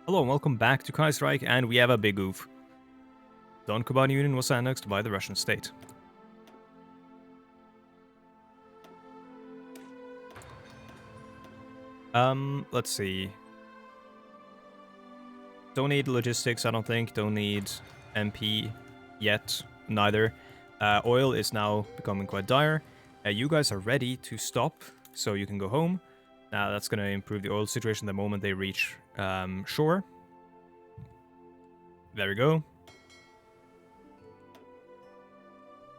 Hello and welcome back to Kaiserreich, and we have a big oof. Don-Kuban Union was annexed by the Russian state. Let's see. Don't need logistics, I don't think. Don't need MP yet, neither. Oil is now becoming quite dire. You guys are ready to stop, so you can go home. Now that's going to improve the oil situation the moment they reach shore. There we go.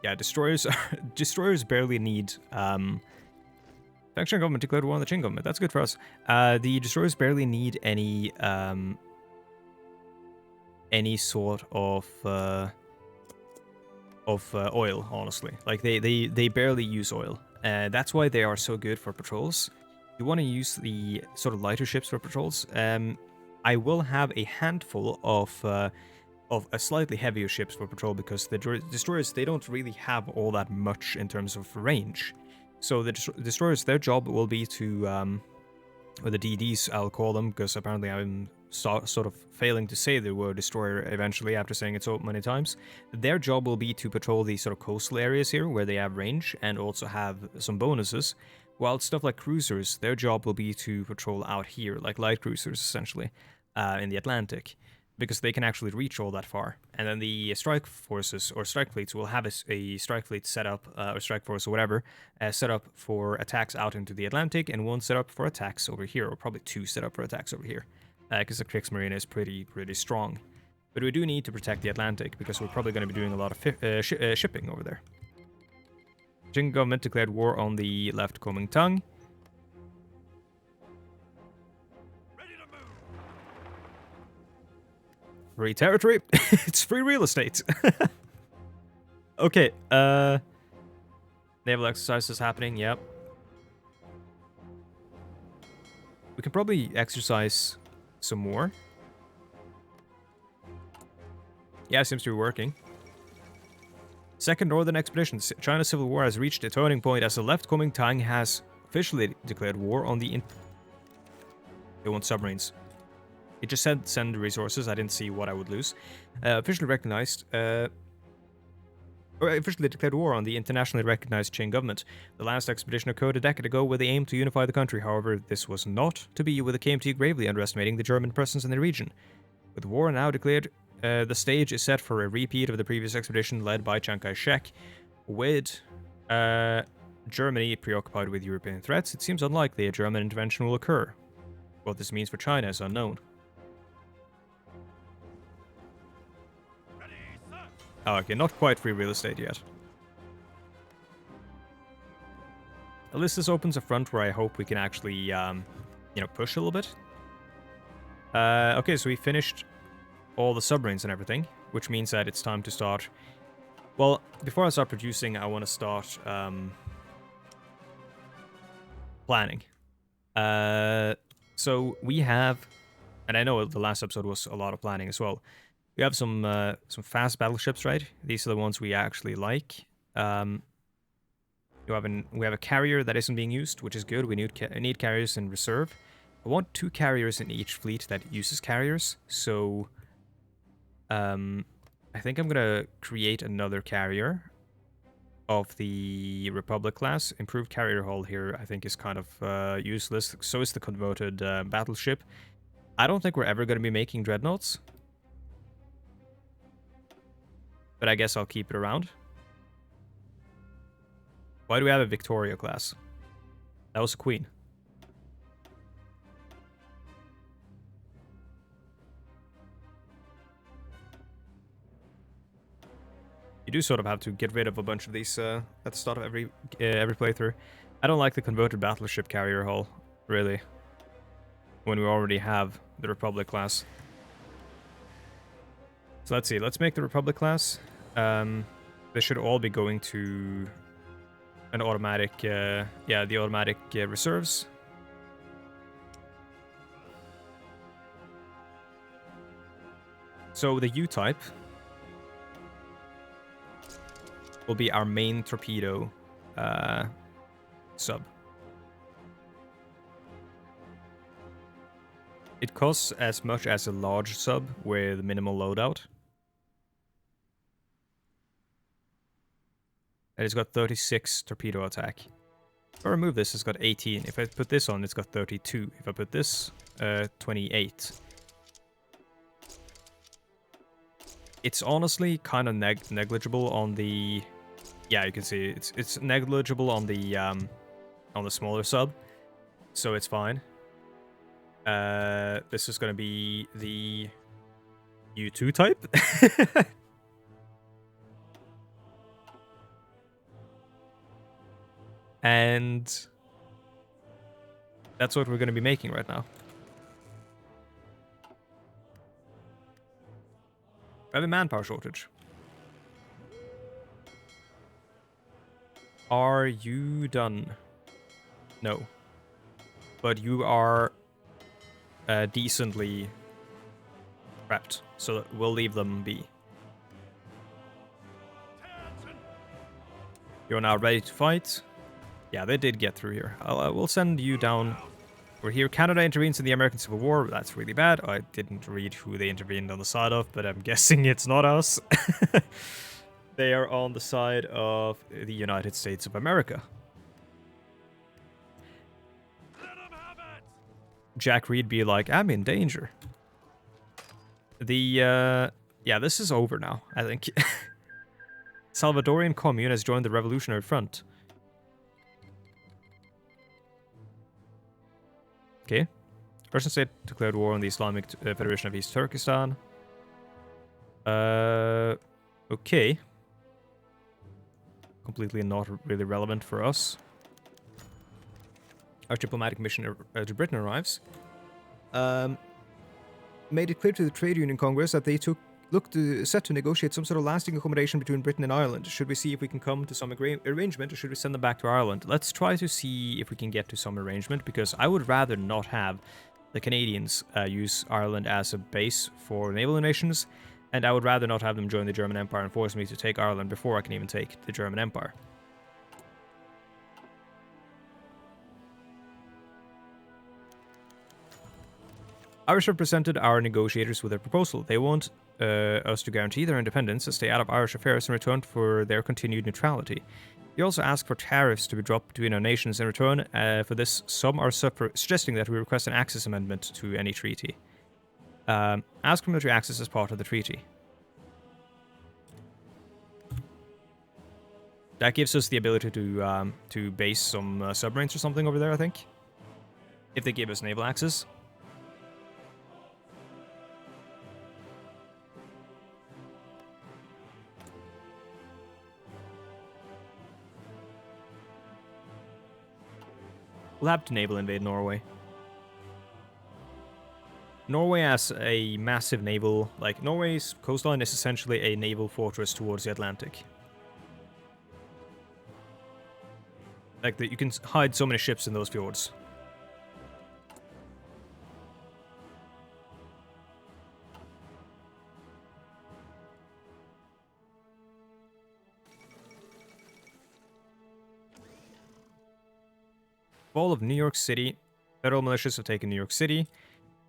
Yeah, destroyers barely need faction government declared war on the Qing government. That's good for us. The destroyers barely need any sort of oil, honestly. Like they barely use oil. That's why they are so good for patrols. You want to use the sort of lighter ships for patrols. I will have a handful of a slightly heavier ships for patrol because the destroyers, they don't really have all that much in terms of range. So the destroyers, their job will be to, or the DDs I'll call them, because apparently I'm sort of failing to say the word destroyer eventually after saying it so many times. Their job will be to patrol these sort of coastal areas here where they have range and also have some bonuses. While stuff like cruisers, their job will be to patrol out here, like light cruisers essentially, in the Atlantic, because they can actually reach all that far. And then the strike forces or strike fleets will have a strike fleet set up, or strike force or whatever, set up for attacks out into the Atlantic, and one set up for attacks over here, or probably two set up for attacks over here, because the Kriegsmarine is pretty strong. But we do need to protect the Atlantic, because we're probably going to be doing a lot of shipping over there. Qing government declared war on the left Kuomintang. Free territory. It's free real estate. Okay, naval exercises happening, yep. We can probably exercise some more. Yeah, it seems to be working. Second Northern Expedition. China Civil War has reached a turning point as the left Kuomintang has officially declared war on the... They want submarines. It just said send resources. I didn't see what I would lose. Officially recognized... or officially declared war on the internationally recognized Qing government. The last expedition occurred a decade ago with the aim to unify the country. However, this was not to be, with the KMT gravely underestimating the German presence in the region. With war now declared, the stage is set for a repeat of the previous expedition led by Chiang Kai-shek. With Germany preoccupied with European threats, it seems unlikely a German intervention will occur. What this means for China is unknown. Oh, okay, not quite free real estate yet. At least this opens a front where I hope we can actually, you know, push a little bit. Okay, so we finished all the submarines and everything, which means that it's time to start... Well, before I start producing, I want to start planning. So we have, and I know the last episode was a lot of planning as well. We have some fast battleships, right? These are the ones we actually like. We have a carrier that isn't being used, which is good. We need carriers in reserve. I want 2 carriers in each fleet that uses carriers. So, I think I'm gonna create another carrier of the Republic class. Improved carrier hull here, I think, is kind of useless. So is the converted battleship. I don't think we're ever gonna be making dreadnoughts, but I guess I'll keep it around. Why do we have a Victoria class? That was a queen. You do sort of have to get rid of a bunch of these at the start of every playthrough. I don't like the converted battleship carrier hull, really, when we already have the Republic class. So let's see, let's make the Republic class. They should all be going to an automatic, yeah, the automatic reserves. So the U-type will be our main torpedo sub. It costs as much as a large sub with minimal loadout. And it's got 36 torpedo attack. If I remove this, it's got 18. If I put this on, it's got 32. If I put this, 28. It's honestly kind of negligible on the... Yeah, you can see it's negligible on the smaller sub, so it's fine. This is going to be the U2 type. And that's what we're going to be making right now. We have a manpower shortage. Are you done? No. But you are decently prepped, so we'll leave them be. You're now ready to fight. Yeah, they did get through here. We'll send you down. We're here. Canada intervenes in the American Civil War. That's really bad. I didn't read who they intervened on the side of, but I'm guessing it's not us. They are on the side of the United States of America. Jack Reed be like, I'm in danger. Yeah, this is over now, I think. Salvadorian Commune has joined the Revolutionary Front. Okay. Russian state declared war on the Islamic Federation of East Turkestan. Okay. Completely not really relevant for us. Our diplomatic mission to Britain arrives. Made it clear to the Trade Union Congress that they set to negotiate some sort of lasting accommodation between Britain and Ireland. Should we see if we can come to some arrangement, or should we send them back to Ireland? Let's try to see if we can get to some arrangement, because I would rather not have the Canadians use Ireland as a base for naval nations, and I would rather not have them join the German Empire and force me to take Ireland before I can even take the German Empire. Irish have presented our negotiators with a proposal. They want us to guarantee their independence and stay out of Irish affairs in return for their continued neutrality. They also ask for tariffs to be dropped between our nations in return. For this, some are suggesting that we request an access amendment to any treaty. Ask for military access as part of the treaty. That gives us the ability to base some submarines or something over there, I think. If they give us naval access. We'll have to naval invade Norway. Norway has a massive naval... Like, Norway's coastline is essentially a naval fortress towards the Atlantic. Like, you can hide so many ships in those fjords. Fall of New York City. Federal militias have taken New York City.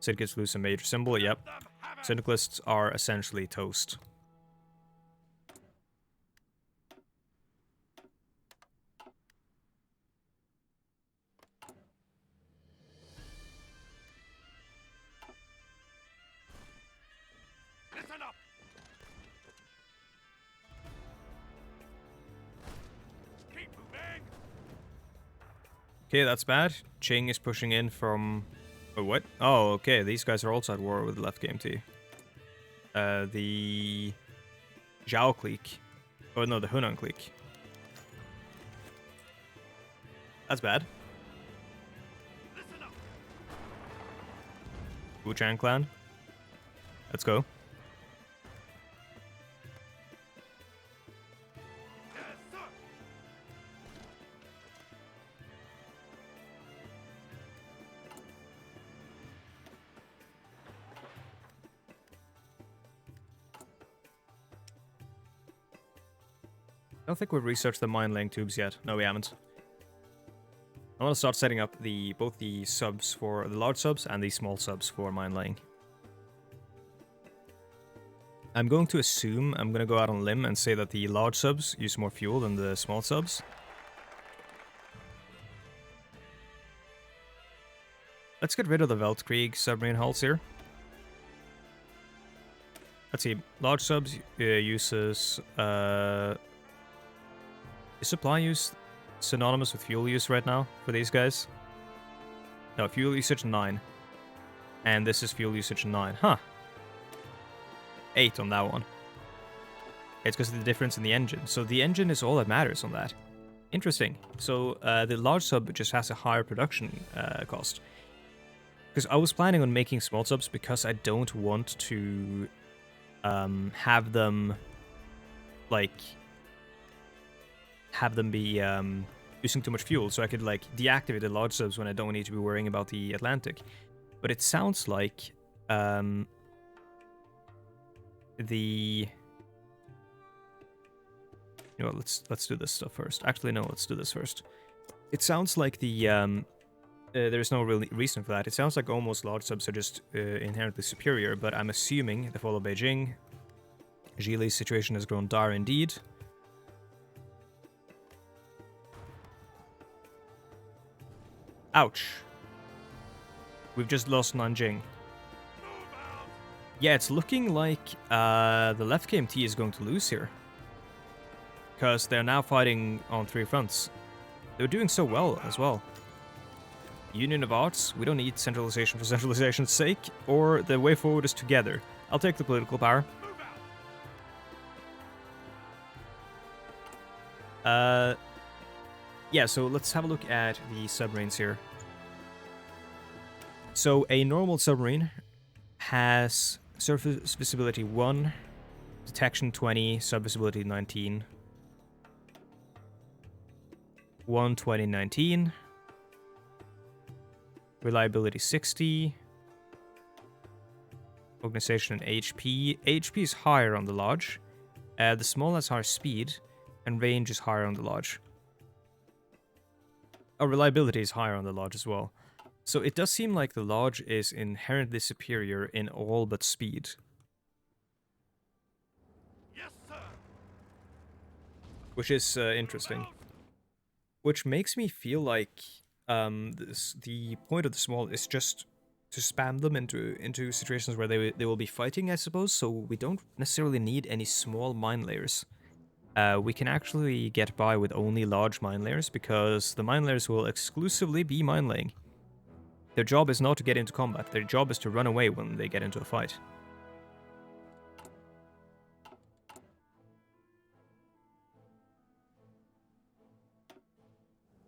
Syndicalists lose a major symbol. Yep. Syndicalists are essentially toast. Listen up. Keep moving. Okay, that's bad. Ching is pushing in from... Oh, what? Oh, okay. These guys are also at war with the left game T. The... Zhao clique. Oh, no, the Hunan clique. That's bad. Wu-Chang clan. Let's go. I don't think we've researched the mine laying tubes yet. No, we haven't. I want to start setting up both the subs for the large subs and the small subs for mine laying. I'm going to assume, I'm going to go out on a limb and say that the large subs use more fuel than the small subs. Let's get rid of the Weltkrieg submarine hulls here. Let's see, large subs uses... is supply use synonymous with fuel use right now for these guys? No, fuel usage 9. And this is fuel usage 9. Huh. 8 on that one. It's because of the difference in the engine. So the engine is all that matters on that. Interesting. So the large sub just has a higher production cost. Because I was planning on making small subs because I don't want to have them be using too much fuel, so I could like deactivate the large subs when I don't need to be worrying about the Atlantic. But it sounds like you know what, let's do this stuff first. Actually, no, let's do this first. It sounds like there's no real reason for that. It sounds like almost large subs are just inherently superior, but I'm assuming the fall of Beijing, Gilly's situation has grown dire indeed. Ouch. We've just lost Nanjing. Yeah, it's looking like the left KMT is going to lose here. Because they're now fighting on 3 fronts. They're doing so well as well. Union of Arts, we don't need centralization for centralization's sake, or the way forward is together. I'll take the political power. Yeah, so let's have a look at the submarines here. So a normal submarine has surface visibility 1, detection 20, subvisibility 19. 1, 20, 19. Reliability 60. Organization and HP. HP is higher on the large. The small has higher speed, and range is higher on the large. Oh, reliability is higher on the large as well. So it does seem like the large is inherently superior in all but speed. Yes, sir. Which is interesting. Which makes me feel like the point of the small is just to spam them into situations where they will be fighting, I suppose. So we don't necessarily need any small mine layers. We can actually get by with only large mine layers because the mine layers will exclusively be mine laying. Their job is not to get into combat. Their job is to run away when they get into a fight.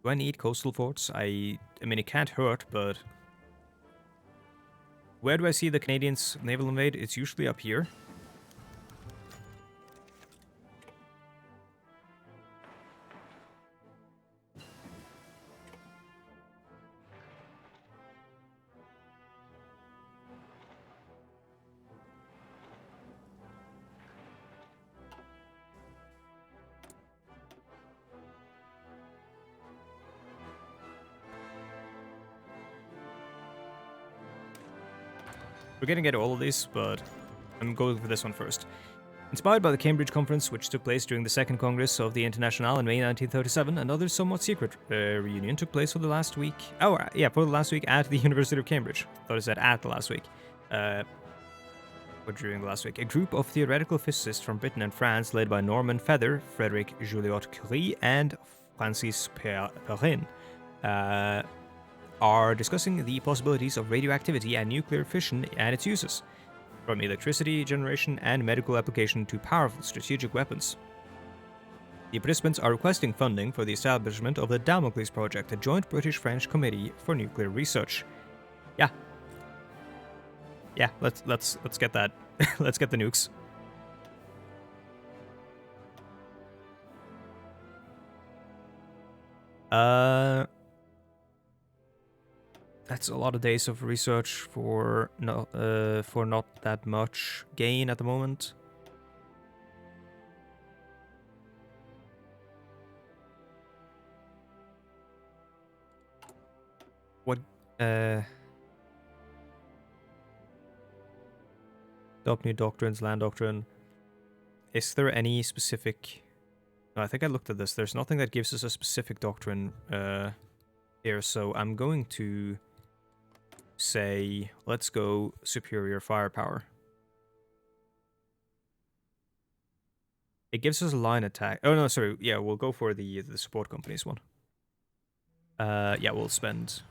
Do I need coastal forts? I mean, it can't hurt, but... Where do I see the Canadians naval invade? It's usually up here. We're gonna get all of these, but I'm going for this one first. Inspired by the Cambridge Conference, which took place during the Second Congress of the Internationale in May 1937, another somewhat secret reunion took place for the last week. Oh, yeah, for the last week at the University of Cambridge. I thought I said at the last week. Or during the last week. A group of theoretical physicists from Britain and France, led by Norman Feather, Frederic Joliot-Curie, and Francis Perrin, are discussing the possibilities of radioactivity and nuclear fission and its uses, from electricity generation and medical application to powerful strategic weapons. The participants are requesting funding for the establishment of the Damocles Project, a joint British-French committee for nuclear research. Yeah. Yeah, let's get that. Let's get the nukes. That's a lot of days of research for not that much gain at the moment. Adopt new doctrines, land doctrine. Is there any specific... No, I think I looked at this. There's nothing that gives us a specific doctrine here, so I'm going to say, let's go superior firepower. It gives us a line attack. Oh, no, sorry. Yeah, we'll go for the support companies one. Yeah, we'll spend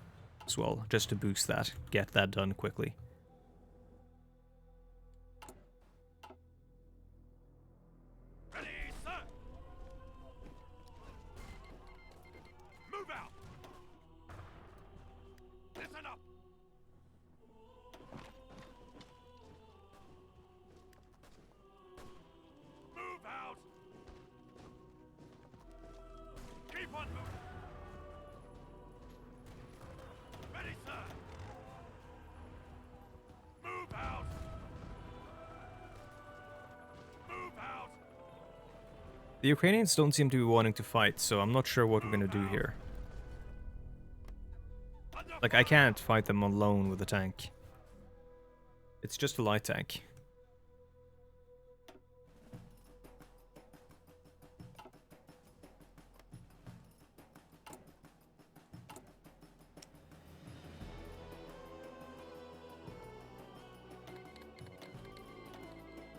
as well, just to boost that. Get that done quickly. Ready, sir. Move out. Listen up. Move out. Keep on moving. Ready, sir. Move out. Move out. The Ukrainians don't seem to be wanting to fight, so I'm not sure what we're gonna do here. Like, I can't fight them alone with a tank. It's just a light tank.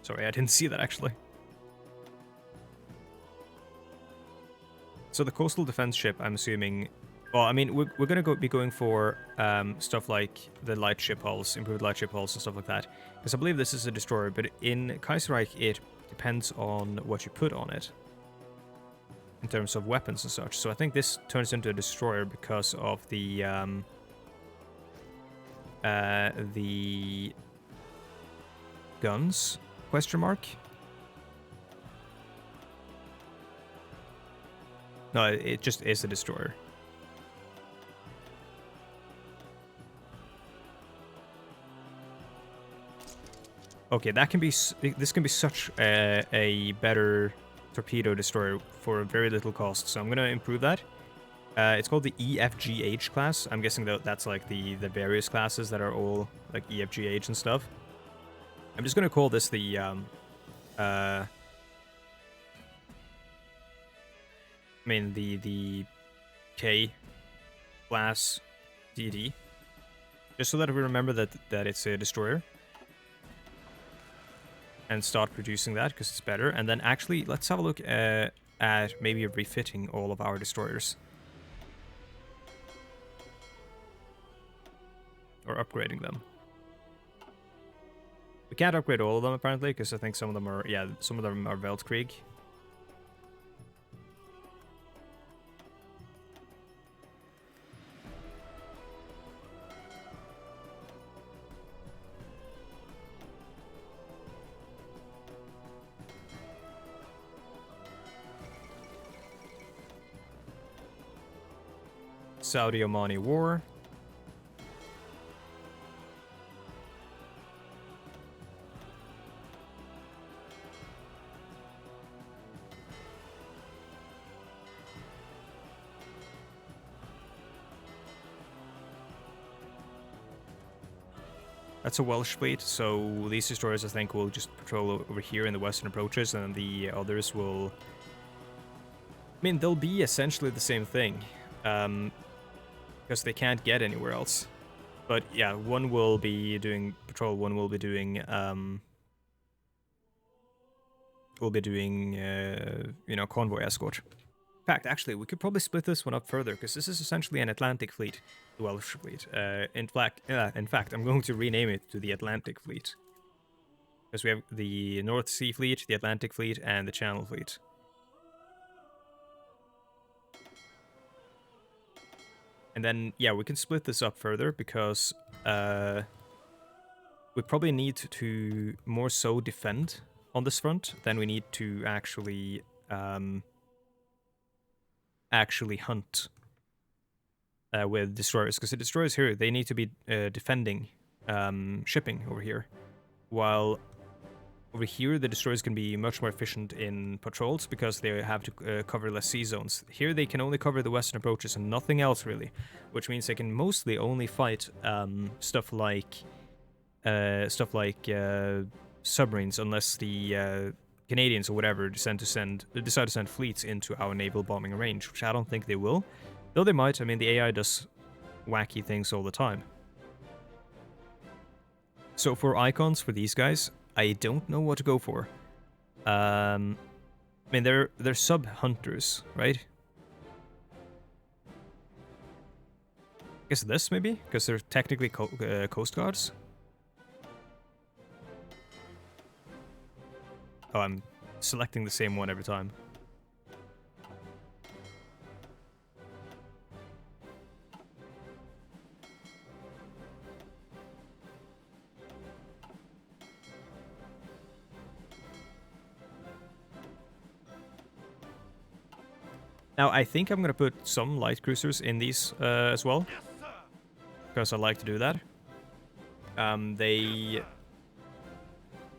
Sorry, I didn't see that actually. So the coastal defense ship, I'm assuming... Well, I mean, we're gonna be going for stuff like the light ship hulls, improved light ship hulls and stuff like that. Because I believe this is a destroyer, but in Kaiserreich it depends on what you put on it. In terms of weapons and such. So I think this turns into a destroyer because of the guns, question mark? No, it just is a destroyer. Okay, that can be. This can be such a better torpedo destroyer for very little cost. So I'm gonna improve that. It's called the EFGH class. I'm guessing that's like the various classes that are all like EFGH and stuff. I'm just gonna call this the I mean the K class DD, just so that we remember that it's a destroyer. And start producing that because it's better. And then actually, let's have a look at maybe refitting all of our destroyers. Or upgrading them. We can't upgrade all of them apparently, because I think some of them are, yeah, some of them are Weltkrieg. Saudi-Omani War. That's a Welsh fleet, so these destroyers I think will just patrol over here in the western approaches, and the others will... I mean, they'll be essentially the same thing. Because they can't get anywhere else. But yeah, one will be doing patrol, one will be doing you know, convoy escort. In fact, actually, we could probably split this one up further because this is essentially an Atlantic fleet, the Welsh fleet. In fact, I'm going to rename it to the Atlantic Fleet because we have the North Sea Fleet, the Atlantic Fleet, and the Channel Fleet. And then, yeah, we can split this up further because we probably need to more so defend on this front than we need to actually hunt with destroyers. Because the destroyers here, they need to be defending shipping over here. While Over here, the destroyers can be much more efficient in patrols because they have to cover less sea zones. Here, they can only cover the western approaches and nothing else really, which means they can mostly only fight stuff like submarines, unless the Canadians or whatever decide to send fleets into our naval bombing range, which I don't think they will. Though they might. I mean, the AI does wacky things all the time. So for icons for these guys, I don't know what to go for. I mean, they're sub hunters, right? I guess this maybe, because they're technically coast guards. Oh, I'm selecting the same one every time. Now, I think I'm going to put some light cruisers in these as well, because I like to do that. They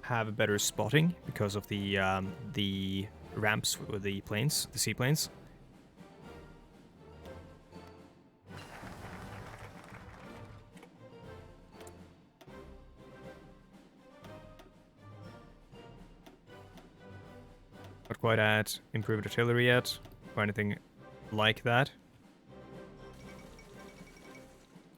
have a better spotting because of the ramps with the planes, the seaplanes. Not quite at improved artillery yet, or anything like that.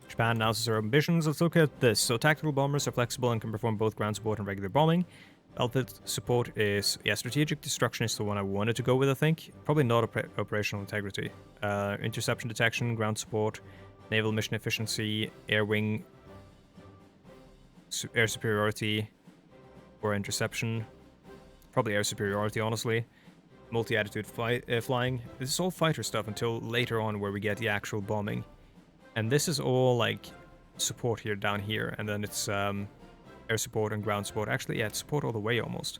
Japan announces their ambitions. Let's look at this. So tactical bombers are flexible and can perform both ground support and regular bombing. Battlefield support is, yeah, strategic destruction is the one I wanted to go with, I think. Probably not operational integrity. Interception detection, ground support, naval mission efficiency, air wing, air superiority, or interception. Probably air superiority, honestly. Multi-attitude flying. This is all fighter stuff until later on where we get the actual bombing. And this is all like support here down here, and then it's air support and ground support. Actually, yeah, it's support all the way almost.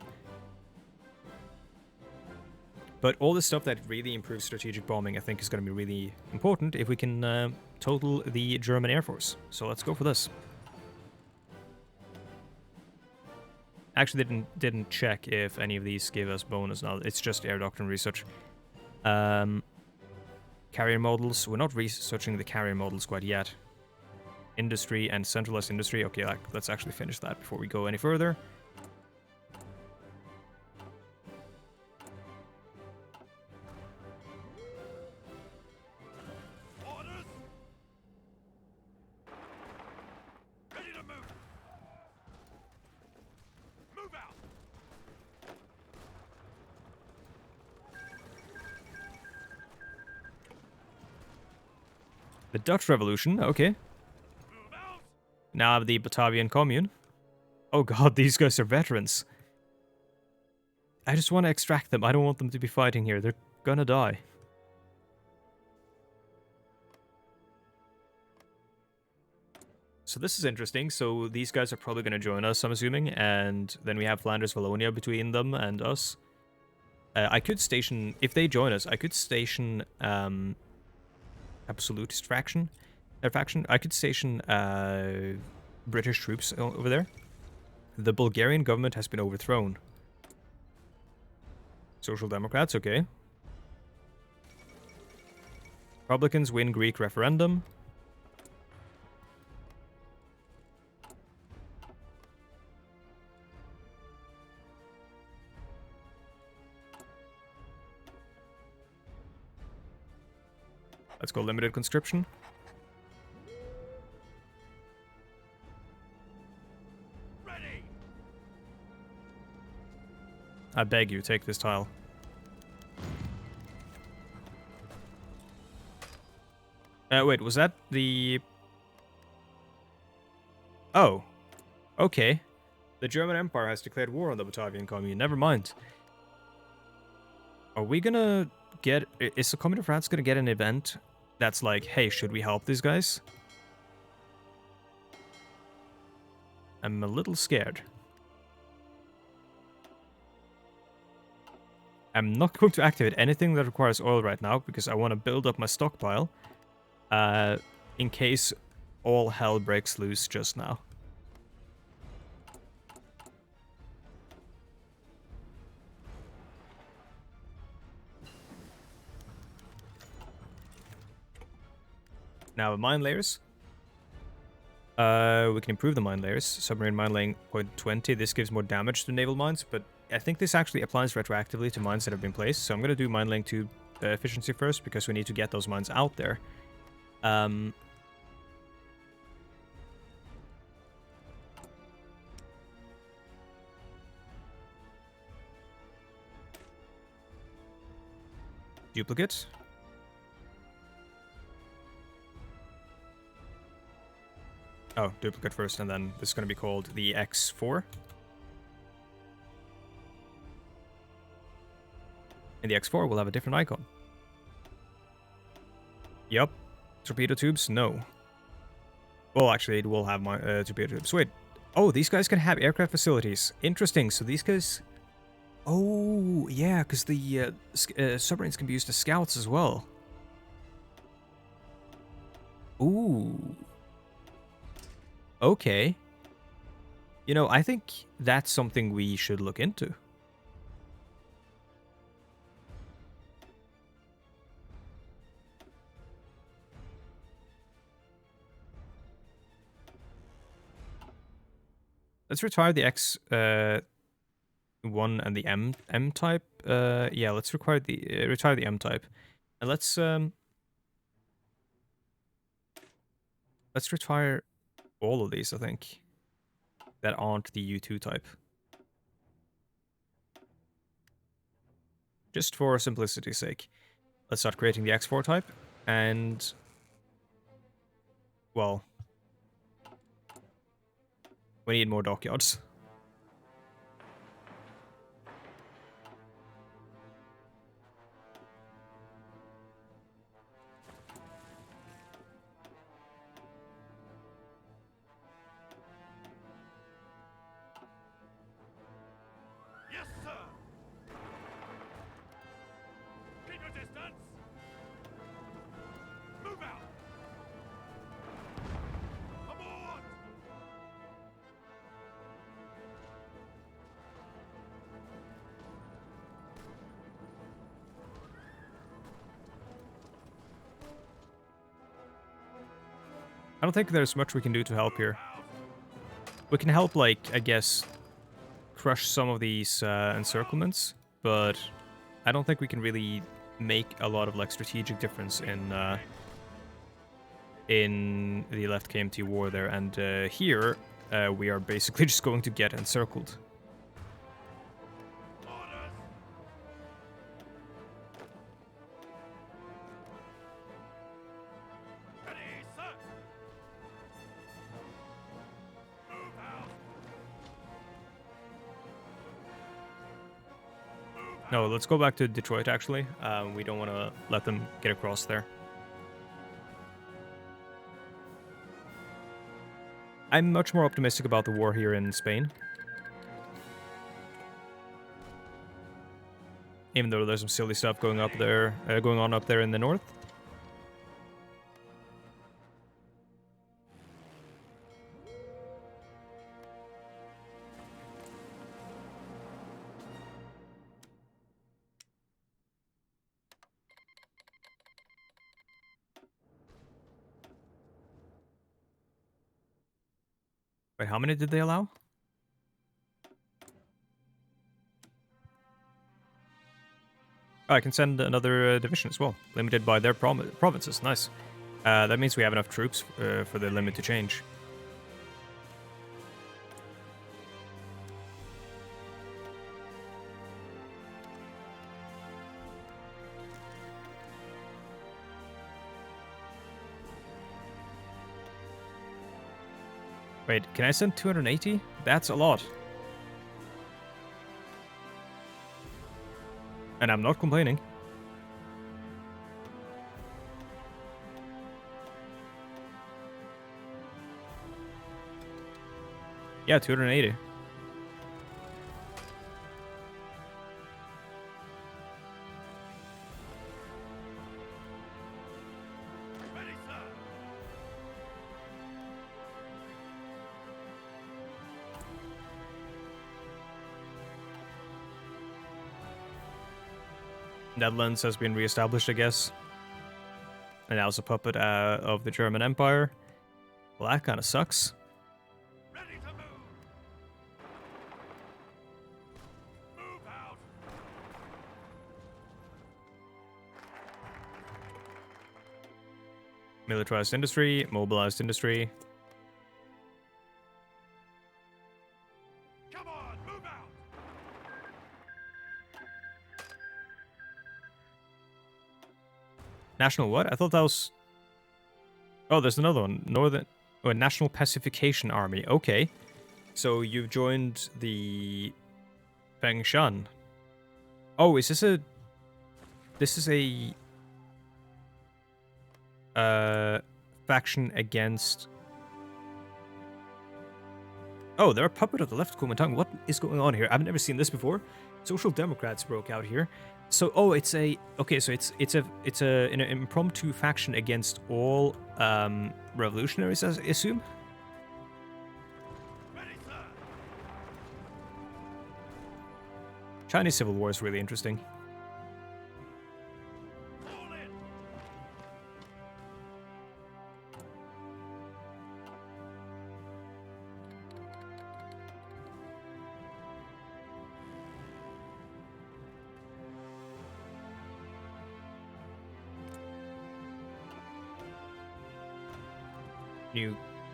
But all the stuff that really improves strategic bombing, I think, is going to be really important if we can total the German Air Force. So let's go for this. Actually, didn't check if any of these give us bonus now. It's just air doctrine research. Carrier models. We're not researching the carrier models quite yet. Industry and centralized industry. Okay, let's actually finish that before we go any further. Orders. Ready to move. Move out. The Dutch Revolution. Okay. Move out. Now the Batavian Commune. Oh god, these guys are veterans. I just want to extract them. I don't want them to be fighting here. They're gonna die. So this is interesting. So these guys are probably going to join us, I'm assuming. And then we have Flanders Wallonia between them and us. I could station... If they join us, I could station... Absolutist faction. I could station British troops over there. The Bulgarian government has been overthrown. Social Democrats, okay. Republicans win Greek referendum. Let's go limited conscription. Ready. I beg you, take this tile. Wait, was that the... Oh. Okay. The German Empire has declared war on the Batavian Commune. Never mind. Are we gonna get... Is the Communist of France gonna get an event that's like, hey, should we help these guys? I'm a little scared. I'm not going to activate anything that requires oil right now because I want to build up my stockpile in case all hell breaks loose just now. Now, mine layers. We can improve the mine layers. Submarine mine laying 0.20. This gives more damage to naval mines, but I think this actually applies retroactively to mines that have been placed. So I'm going to do mine laying 2 efficiency first, because we need to get those mines out there. Duplicate. Oh, duplicate first, and then this is going to be called the X4. And the X4 will have a different icon. Yup. Torpedo tubes? No. Well, actually, it will have my torpedo tubes. Wait. Oh, these guys can have aircraft facilities. Interesting. So these guys... Oh, yeah, because the submarines can be used as scouts as well. Ooh. Okay. You know, I think that's something we should look into. Let's retire the X1 and the M type. Yeah, let's retire the M type, and let's retire all of these. I think that aren't the U2 type, just for simplicity's sake. Let's start creating the X4 type, and well, we need more dockyards. Yes, sir. Keep your distance. Move out. Aboard. I don't think there's much we can do to help here. We can help, like, I guess, crush some of these encirclements, but I don't think we can really make a lot of, like, strategic difference in the left KMT war there. And here, we are basically just going to get encircled. Orders. Ready, sir. Move out. No, let's go back to Detroit, actually. We don't want to let them get across there. I'm much more optimistic about the war here in Spain. Even though there's some silly stuff going on up there in the north. Wait, how many did they allow? Oh, I can send another division as well. Limited by their provinces. Nice. That means we have enough troops for the limit to change. Wait, can I send 280? That's a lot. And I'm not complaining. Yeah, 280. Ready, sir. Netherlands has been reestablished, I guess. And now it's a puppet of the German Empire. Well, that kind of sucks. Ready to move. Move out. Militarized industry, mobilized industry. Come on, move out. National what? I thought that was... Oh, there's another one. Northern... Oh, National Pacification Army. Okay. So you've joined the... Fengshan. Oh, is this a... This is a... faction against... Oh, they're a puppet of the left Kuomintang. What is going on here? I've never seen this before. Social Democrats broke out here. So, oh, it's a... Okay, so it's an impromptu faction against all revolutionaries, I assume? Ready, sir. Chinese Civil War is really interesting. Fall in.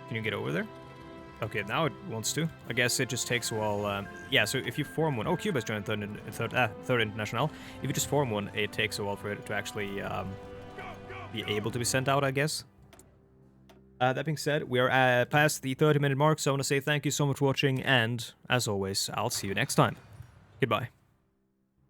Can you get over there? Okay, now it wants to. I guess it just takes a while. Yeah, so if you form one... Oh, Cuba's joined Third International. If you just form one, it takes a while for it to actually be able to be sent out, I guess. That being said, we are past the 30-minute mark, so I want to say thank you so much for watching, and as always, I'll see you next time. Goodbye.